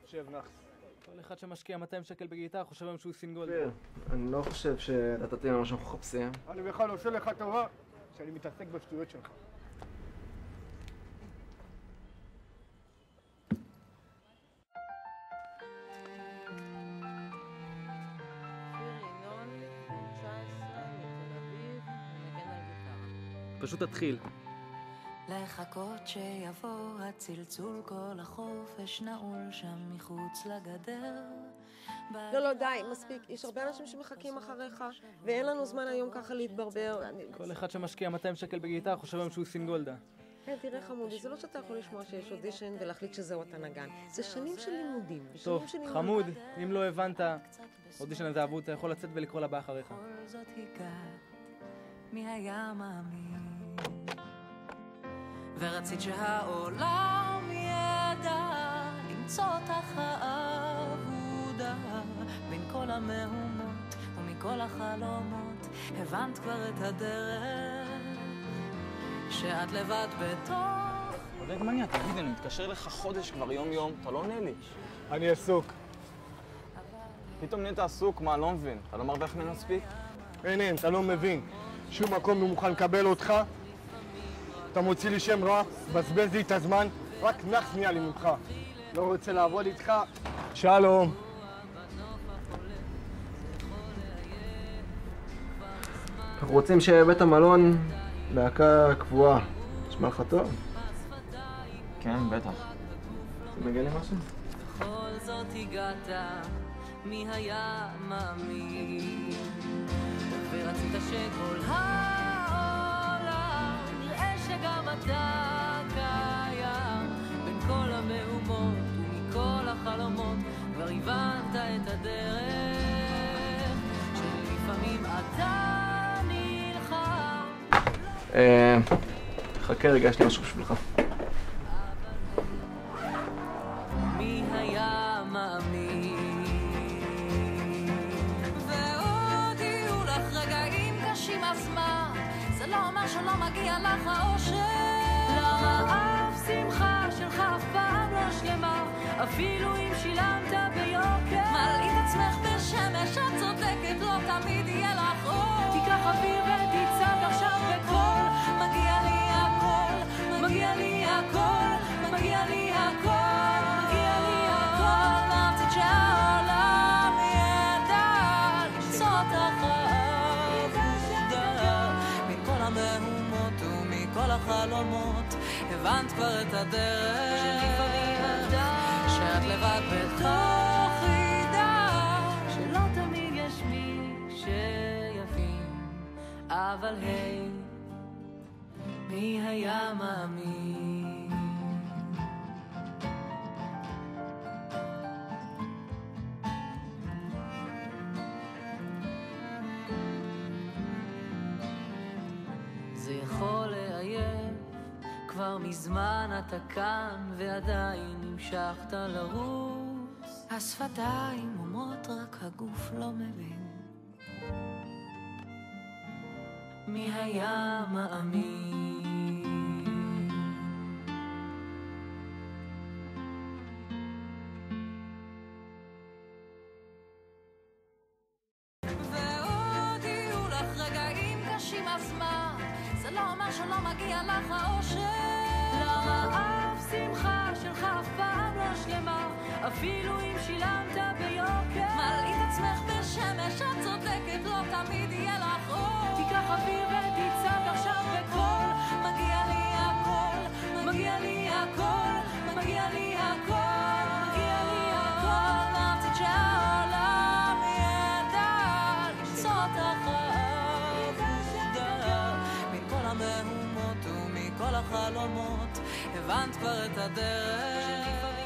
חושב נחס. כל אחד שמשקיע 200 שקל בגיטרה חושב היום שהוא סינגול. אני לא חושב שנתתי מה שאנחנו מחפשים. אני בכלל עושה לך טובה שאני מתעסק בשטויות שלך. פשוט תתחיל. לחכות שיבוא הצלצול, כל החופש נעול שם מחוץ לגדר. לא, די, מספיק. יש הרבה אנשים שמחכים אחריך, ואין לנו זמן היום ככה להתברבר. כל אחד שמשקיע 200 שקל בגיטרה חושב היום שהוא סינגולדה. כן, תראה חמודי, זה לא שאתה יכול לשמוע שיש אודישן ולהחליט שזהו אתה נגן. זה שנים של לימודים. טוב, חמוד, אם לא הבנת, אודישן הזה אבוד, אתה יכול לצאת ולקרוא לבא אחריך. כל זאת הגעת, מי היה מאמין? ורצית שהעולם ידע למצוא אותך האבודה בין כל המהומות ומכל החלומות. הבנת כבר את הדרך שאת לבד בתוך. עודד מניה, תגיד, אני מתקשר לך חודש כבר יום-יום, אתה לא עונה לי. אני עסוק. פתאום נהיית עסוק, מה, לא מבין? אתה לא מרוויח ממנו מספיק? אין, אתה לא מבין. שום מקום לא מוכן לקבל אותך. אתה מוציא לי שם רע, בזבז לי את הזמן, רק נחס נהיה לי ממך. לא רוצה לעבוד איתך. שלום. אנחנו רוצים שבית המלון להקה קבועה. נשמע לך טוב? כן, בטח. אתה מגיע לי משהו? בכל זאת הגעת, מי היה מאמין? ורצית שכל העולם נראה שגם אתה קיים בין כל המהומות ומכל החלומות. כבר הבנת את הדרך שלפעמים אתה נלחם. חכה רגע, יש לי משהו בשבילך. מי היה מאמין? ועוד יהיו לך רגעים קשים, אז מה? זה לא אומר שלא מגיע לך האושר. למה אף שמחה שלך אף פעם לא שלמה, אפילו אם שילמת ביוקר? מלאי את עצמך בשמש, את צודקת, לא תמיד יהיה לך אור. תיקח אוויר ותצעק עכשיו בקול, מגיע לי הכל, מגיע לי הכל, מגיע לי הכל, מגיע לי הכל. רצית שהעולם ידע למצוא אותך האבודה בין כל המהומות ומכל החלומות. הבנת כבר את הדרך שאת לבד בתוך חידה, שלא תמיד יש מי שיבין, אבל היי, מי היה מאמין? זה יכול לעייף, כבר מזמן אתה כאן ועדיין המשכת לרוץ. השפתיים אומרות רק הגוף לא מבין. מי היה מאמין? ועוד יהיו לך רגעים קשים, אז מה? זה לא אומר שלא מגיע לך האושר. למה אף שמחה שלך אף פעם לא שלמה, אפילו אם שילמת ביוקר? מלאי את עצמך בשמש, את צודקת, לא תמיד יהיה לך אור. תיקח אוויר ותצעק עכשיו בקול, מגיע לי הכל, מגיע לי הכל, מגיע לי הכל, מגיע לי הכל. רצית שהעולם ידע למצוא אותך האבודה בין כל המהומות ומכל החלומות. הבנת כבר את הדרך